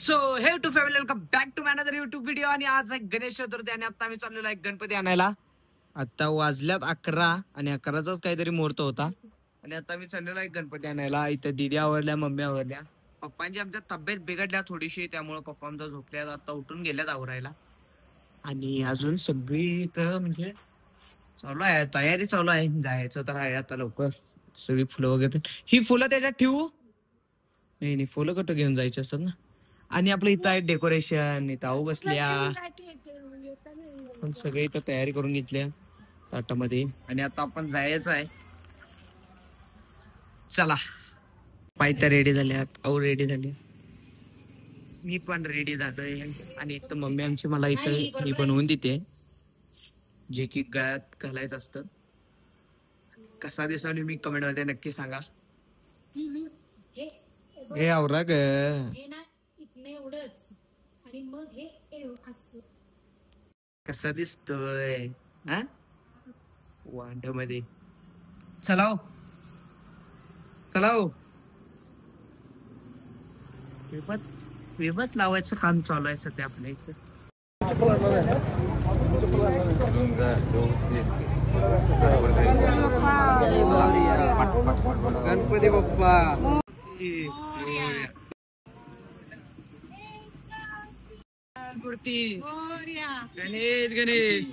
So hey to family welcome back to another YouTube video. आणि आज आहे गणेश चतुर्थी आणि आता आम्ही चाललेलो आहे गणपती आणायला. आता वाजल्यात 11 आणि 11चाच काहीतरी मुहूर्त होता आणि आता मी चाललेलो आहे गणपती आणायला. इथं दिदी आवरल्या, मम्मी आवरल्या. पप्पांची आमच्या तब्येत बिघडल्या थोडीशी, त्यामुळे पप्पा आमचा झोपल्यात, आता उठून गेल्यात आवरायला. आणि अजून सगळी इथं म्हणजे चालू आहे, तयारी चालू आहे. जायचं तर आहे आता लवकर. सगळी फुलं वगैरे, ही फुलं त्याच्यात ठेवू? नाही, फुलं कुठं घेऊन जायचे असतात ना. आणि आपलं इथं आहे डेकोरेशन, इथं आऊ बसल्या, पण सगळे इथं तयारी करून घेतल्या ताटामध्ये. आणि आता आपण जायचं आहे. चला, पायत्या रेडी झाल्यात, आऊ रेडी झाली, मी पण रेडी झालोय. आणि इथं मम्मी आमची मला इथं हे बनवून देते, जे की गळ्यात घालायचं असतं. कसा दिसावली मी कमेंट मध्ये नक्की सांगा. हे आवरा ग, एवढंच. आणि मग हे कसा दिसतोय वांड मध्ये. चलाव चलाव, वेबत लावायचं काम चालू आहे सध्या आपल्या इथं. गणपती बाप्पा मूर्ती, गणेश गणेश.